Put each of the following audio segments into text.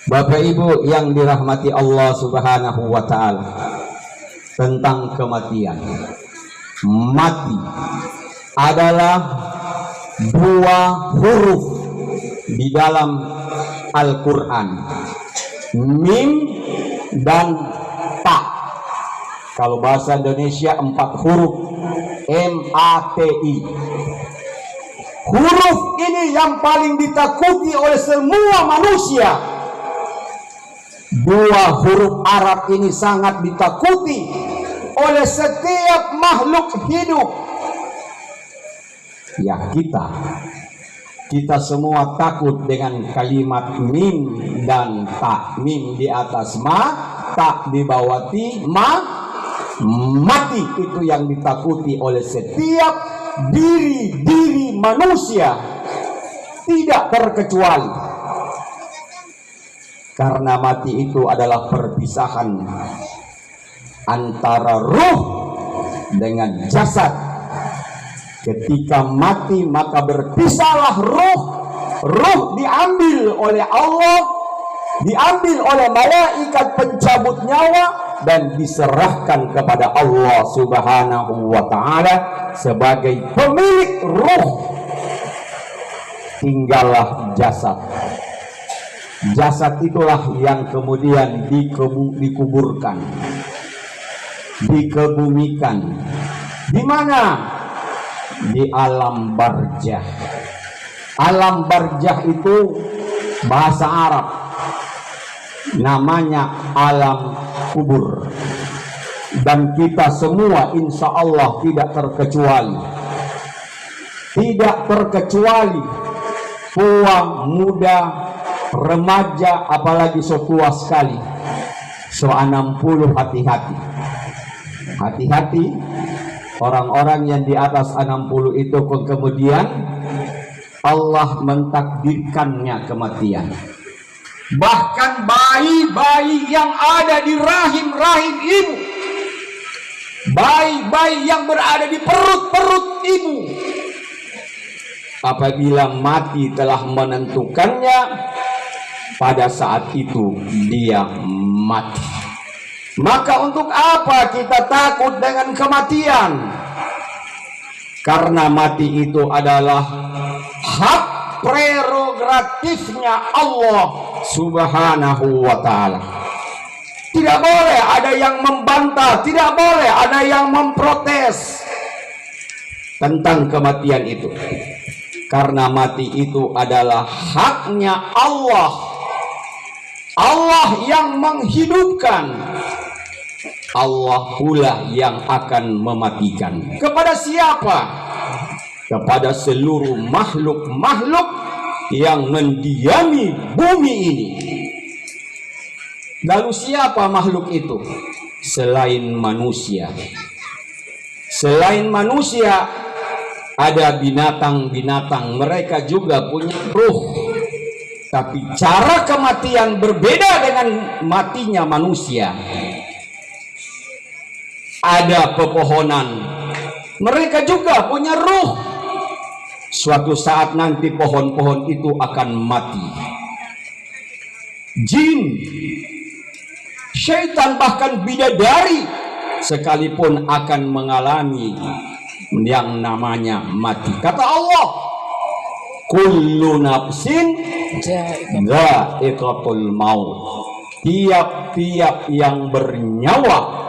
Bapak Ibu yang dirahmati Allah Subhanahu wa Ta'ala, tentang kematian. Mati adalah dua huruf di dalam Al-Quran, mim dan ta. Kalau bahasa Indonesia 4 huruf, M-A-T-I. Huruf ini yang paling ditakuti oleh semua manusia. Dua huruf Arab ini sangat ditakuti oleh setiap makhluk hidup. Ya, kita semua takut dengan kalimat mim dan ta. Mim di atas ma, ta di bawah ti, mati. Itu yang ditakuti oleh setiap diri manusia, tidak terkecuali. Karena mati itu adalah perpisahan antara ruh dengan jasad. Ketika mati maka berpisahlah ruh. Ruh diambil oleh Allah, diambil oleh malaikat pencabut nyawa, dan diserahkan kepada Allah Subhanahu wa Ta'ala sebagai pemilik ruh. Tinggallah jasad. Jasad itulah yang kemudian dikuburkan, dikebumikan. Di mana? Di alam barzah. Alam barzah itu bahasa Arab, namanya alam kubur. Dan kita semua insya Allah tidak terkecuali, tua, muda, remaja, apalagi so tua sekali, so 60, hati-hati orang-orang yang di atas 60 itu kemudian Allah mentakdirkannya kematian. Bahkan bayi-bayi yang ada di rahim ibu, bayi-bayi yang berada di perut ibu, apabila mati telah menentukannya, pada saat itu dia mati. Maka untuk apa kita takut dengan kematian? Karena mati itu adalah hak prerogatifnya Allah Subhanahu wa Ta'ala. Tidak boleh ada yang membantah, tidak boleh ada yang memprotes tentang kematian itu. Karena mati itu adalah haknya Allah. Allah yang menghidupkan, Allah pula yang akan mematikan. Kepada siapa? Kepada seluruh makhluk-makhluk yang mendiami bumi ini. Lalu siapa makhluk itu? Selain manusia. Selain manusia ada binatang-binatang, mereka juga punya ruh. Tapi cara kematian berbeda dengan matinya manusia. Ada pepohonan, mereka juga punya ruh. Suatu saat nanti pohon-pohon itu akan mati. Jin, syaitan, bahkan bidadari sekalipun akan mengalami yang namanya mati. Kata Allah, kullu nafsin dha'iqatul maut. Tiap-tiap yang bernyawa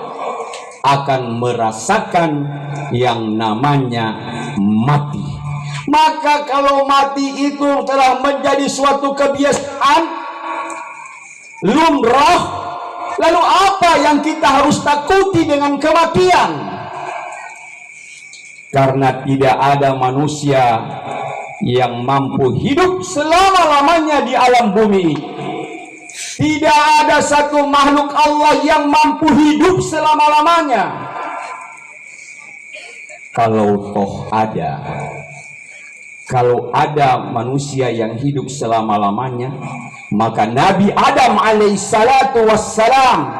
akan merasakan yang namanya mati. Maka kalau mati itu telah menjadi suatu kebiasaan, lumrah, lalu apa yang kita harus takuti dengan kematian? Karena tidak ada manusia yang mampu hidup selama-lamanya di alam bumi. Tidak ada satu makhluk Allah yang mampu hidup selama-lamanya. Kalau ada manusia yang hidup selama-lamanya, maka Nabi Adam alaihissalatu wassalam,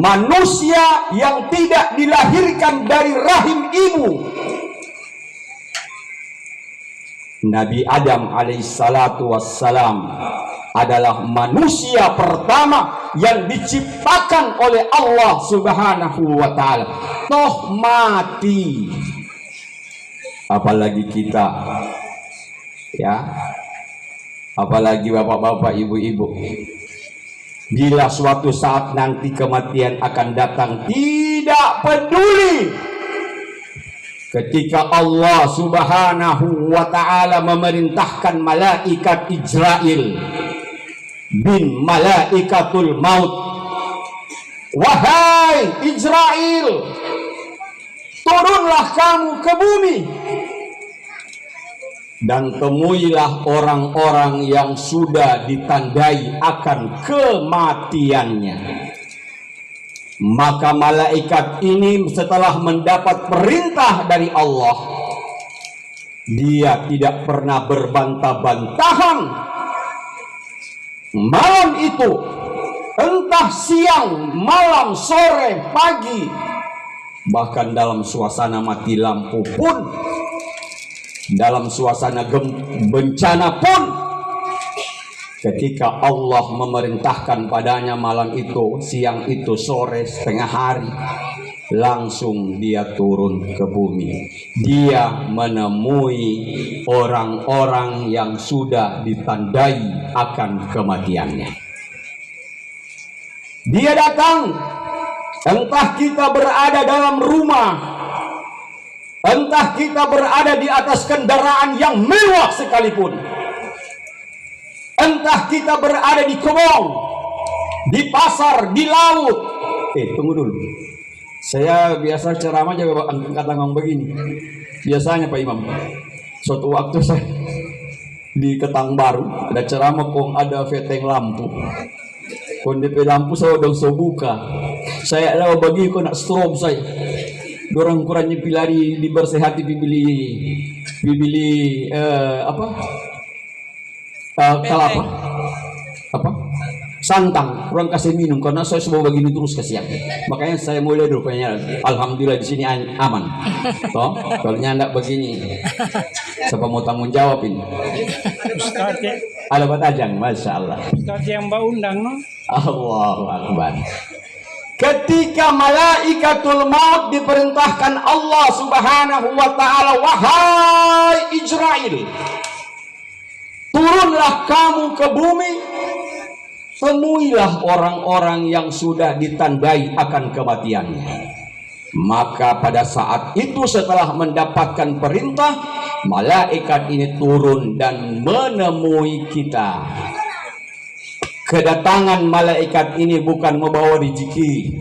manusia yang tidak dilahirkan dari rahim ibu, Nabi Adam alaihissalatu wassalam adalah manusia pertama yang diciptakan oleh Allah Subhanahu wa taala. Toh mati, apalagi kita, ya, apalagi bapak-bapak, ibu-ibu. Bila suatu saat nanti kematian akan datang, tidak peduli ketika Allah Subhanahu wa ta'ala memerintahkan malaikat Israel bin malaikatul maut, wahai Israel, turunlah kamu ke bumi dan temuilah orang-orang yang sudah ditandai akan kematiannya. Maka malaikat ini setelah mendapat perintah dari Allah, dia tidak pernah berbantah-bantahan. Malam itu, entah siang, malam, sore, pagi, bahkan dalam suasana mati lampu pun, dalam suasana bencana pun, ketika Allah memerintahkan padanya malam itu, siang itu, sore, setengah hari, langsung dia turun ke bumi. Dia menemui orang-orang yang sudah ditandai akan kematiannya. Dia datang, entah kita berada dalam rumah, entah kita berada di atas kendaraan yang mewah sekalipun, entah kita berada di kebun, di pasar, di laut. Tunggu dulu. Saya biasa ceramah juga angkat tangan begini. Biasanya Pak Imam, suatu waktu saya di Ketang Baru ada ceramah, kong ada veteng lampu. Kong DP lampu saya udah buka. Saya lalu bagi kok nak strobe saya. Dorang kurangnya pilari di bersehati bibili kelapa apa santang, kurang kasih minum karena saya semua begini terus kasihan. Makanya saya mulai dulu kayaknya, alhamdulillah di sini aman. Toh kalau nyandak begini, siapa mau tanggung jawab ini? Ustaz ya. Alamat ajang, masya Allah. Ustaz yang mbak undang, no? Allahu Akbar. Ketika malaikatul maut diperintahkan Allah Subhanahu wa ta'ala, wahai Israel, turunlah kamu ke bumi, temuilah orang-orang yang sudah ditandai akan kematiannya. Maka pada saat itu setelah mendapatkan perintah, malaikat ini turun dan menemui kita. Kedatangan malaikat ini bukan membawa rezeki.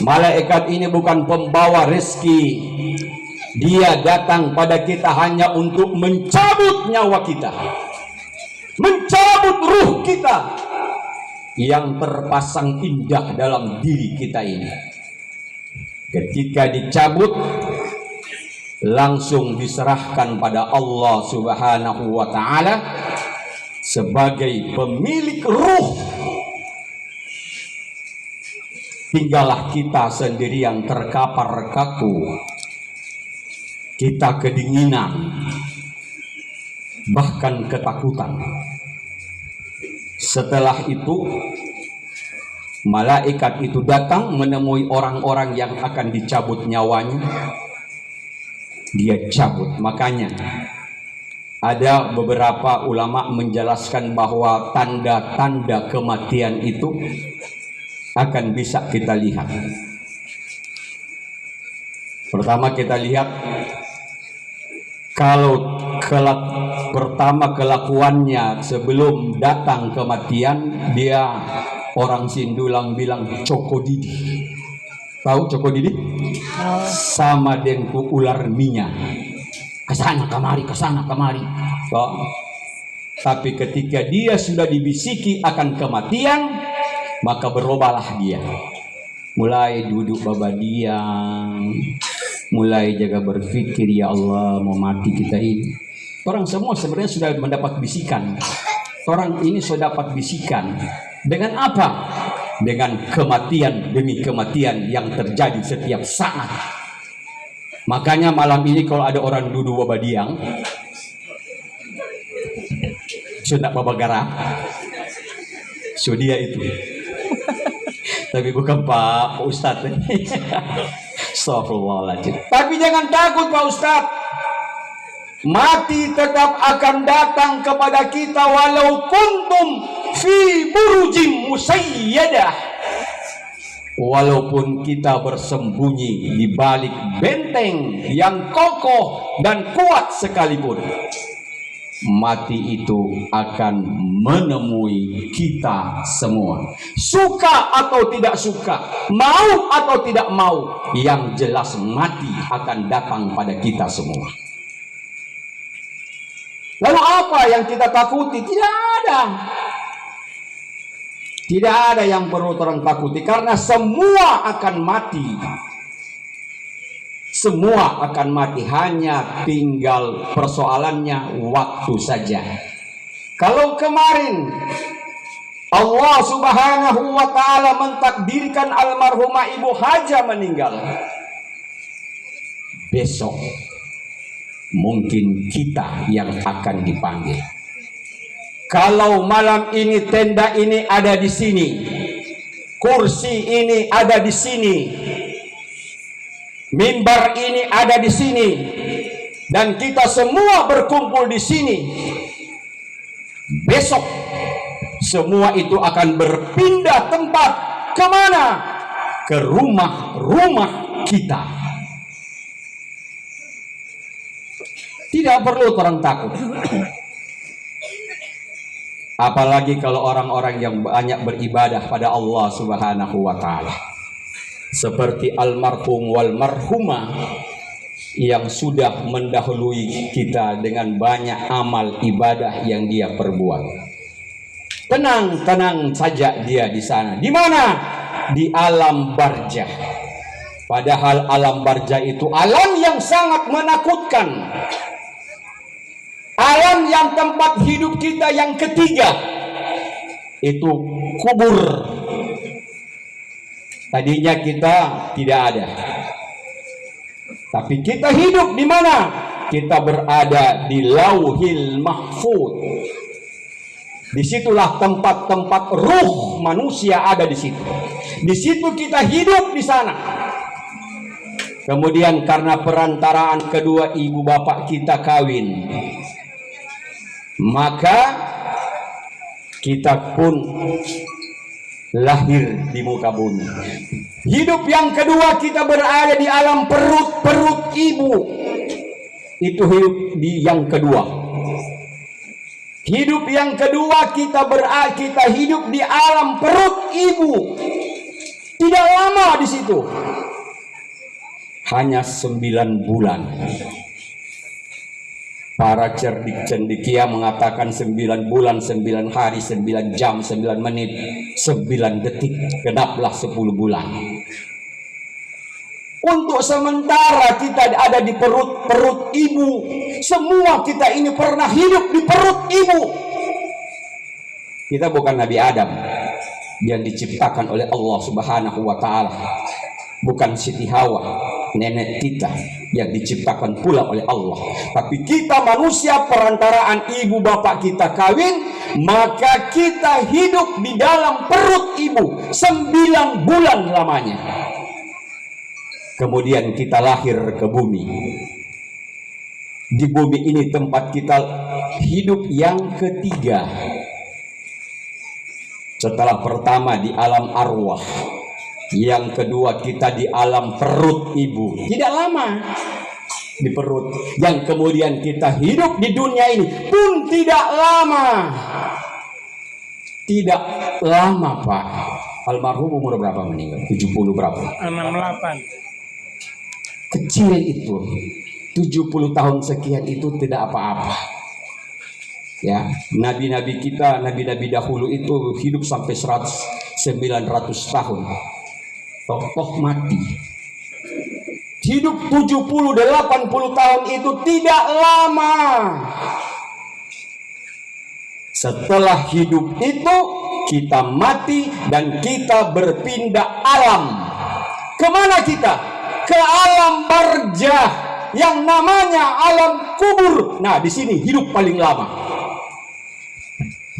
Malaikat ini bukan pembawa rezeki. Dia datang pada kita hanya untuk mencabut nyawa kita, mencabut ruh kita yang terpasang indah dalam diri kita ini. Ketika dicabut, langsung diserahkan pada Allah Subhanahu wa ta'ala sebagai pemilik ruh. Tinggallah kita sendirian terkapar kaku, kita kedinginan, bahkan ketakutan. Setelah itu malaikat itu datang menemui orang-orang yang akan dicabut nyawanya. Dia cabut. Makanya ada beberapa ulama menjelaskan bahwa tanda-tanda kematian itu akan bisa kita lihat. Pertama kita lihat, kalau pertama kelakuannya sebelum datang kematian, dia orang Sindulang bilang cokodidi. Tahu cokodidi? Sama dengan ular minyak. Kesana kemari, kesana kemari. Tapi ketika dia sudah dibisiki akan kematian, maka berubahlah dia. Mulai duduk babadian, mulai jaga berpikir, ya Allah, mau mati kita ini. Orang semua sebenarnya sudah mendapat bisikan. Orang ini sudah dapat bisikan. Dengan apa? Dengan kematian demi kematian yang terjadi setiap saat. Makanya malam ini kalau ada orang duduk babadiang, Sudah babagara. So dia itu. Tapi bukan Pak Ustadz. Astagfirullahaladzim. Tapi jangan takut Pak Ustadz. Mati tetap akan datang kepada kita walau kuntum fi burujim musayyadah. Walaupun kita bersembunyi di balik benteng yang kokoh dan kuat sekalipun, mati itu akan menemui kita semua. Suka atau tidak suka, mau atau tidak mau, yang jelas mati akan datang pada kita semua. Lalu apa yang kita takuti? Tidak ada. Tidak ada yang perlu orang takuti, karena semua akan mati. Semua akan mati, hanya tinggal persoalannya waktu saja. Kalau kemarin Allah Subhanahu wa ta'ala mentakdirkan almarhumah Ibu Haja meninggal, besok mungkin kita yang akan dipanggil. Kalau malam ini tenda ini ada di sini, kursi ini ada di sini, mimbar ini ada di sini, dan kita semua berkumpul di sini, besok semua itu akan berpindah tempat. Kemana? Ke rumah-rumah kita. Tidak perlu orang takut. Apalagi kalau orang-orang yang banyak beribadah pada Allah Subhanahu wa ta'ala, seperti almarhum wal marhumah yang sudah mendahului kita dengan banyak amal ibadah yang dia perbuat. Tenang-tenang saja dia di sana. Di mana? Di alam barzah. Padahal alam barzah itu alam yang sangat menakutkan. Alam yang tempat hidup kita yang ketiga, itu kubur. Tadinya kita tidak ada, tapi kita hidup di mana? Kita berada di Lauhil Mahfuz. Disitulah tempat-tempat ruh manusia ada di situ. Di situ kita hidup di sana. Kemudian karena perantaraan kedua ibu bapak kita kawin, maka kita pun lahir di muka bumi. Hidup yang kedua kita berada di alam perut ibu. Itu hidup di yang kedua. Hidup yang kedua kita hidup di alam perut ibu. Tidak lama di situ. Hanya 9 bulan. Para cerdik cendekia mengatakan 9 bulan, 9 hari, 9 jam, 9 menit, 9 detik. Genaplah 10 bulan. Untuk sementara kita ada di perut ibu. Semua kita ini pernah hidup di perut ibu. Kita bukan Nabi Adam yang diciptakan oleh Allah Subhanahu wa ta'ala. Bukan Siti Hawa, nenek kita yang diciptakan pula oleh Allah. Tapi kita manusia perantaraan ibu bapak kita kawin, maka kita hidup di dalam perut ibu 9 bulan lamanya. Kemudian kita lahir ke bumi. Di bumi ini tempat kita hidup yang ketiga. Setelah pertama di alam arwah, yang kedua kita di alam perut ibu. Tidak lama di perut. Yang kemudian kita hidup di dunia ini pun tidak lama. Tidak lama, Pak. Almarhum umur berapa meninggal? 70 berapa? 68. Kecil itu. 70 tahun sekian itu tidak apa-apa. Ya, nabi-nabi kita, nabi-nabi dahulu itu hidup sampai 900 tahun. Toh mati. Hidup 70-80 tahun itu tidak lama. Setelah hidup itu kita mati dan kita berpindah alam. Kemana kita? Ke alam barzah yang namanya alam kubur. Nah, di sini hidup paling lama.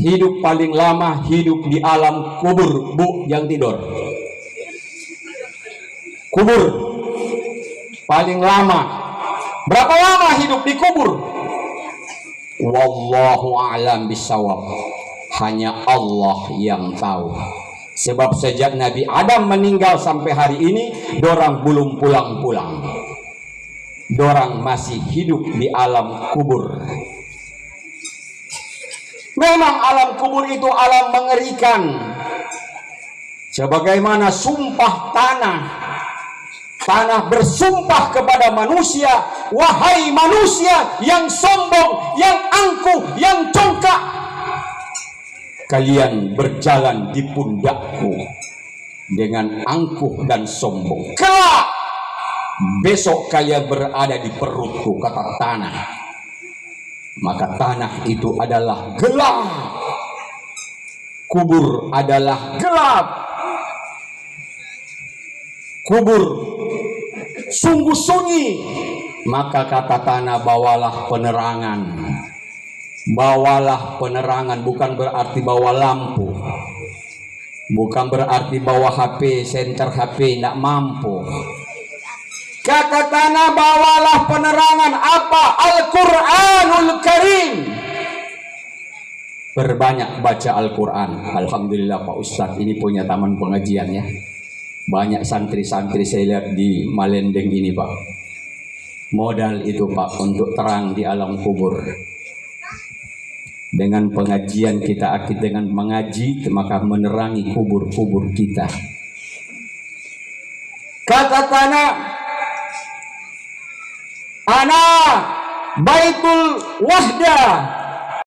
Hidup paling lama hidup di alam kubur, bu yang tidur. Kubur paling lama. Berapa lama hidup di kubur? Wallahu a'lam bishawab. Hanya Allah yang tahu. Sebab sejak Nabi Adam meninggal sampai hari ini, dorang belum pulang-pulang. Dorang masih hidup di alam kubur. Memang alam kubur itu alam mengerikan. Sebagaimana sumpah tanah. Tanah bersumpah kepada manusia, wahai manusia yang sombong, yang angkuh, yang congkak, kalian berjalan di pundakku dengan angkuh dan sombong. Kelak besok kalian berada di perutku, kata tanah. Maka tanah itu adalah gelap. Kubur adalah gelap. Kubur sungguh sunyi. Maka kata tanah, bawalah penerangan. Bawalah penerangan, bukan berarti bawa lampu, bukan berarti bawa HP, senter HP, tidak mampu. Kata tanah, bawalah penerangan. Apa? Al-Quranul Karim. Berbanyak baca Al-Quran. Alhamdulillah Pak Ustadz ini punya taman pengajian ya. Banyak santri-santri saya lihat di Malendeng ini Pak. Modal itu Pak untuk terang di alam kubur. Dengan pengajian kita, dengan mengaji, maka menerangi kubur-kubur kita. Kata tanah, ana baitul wahdah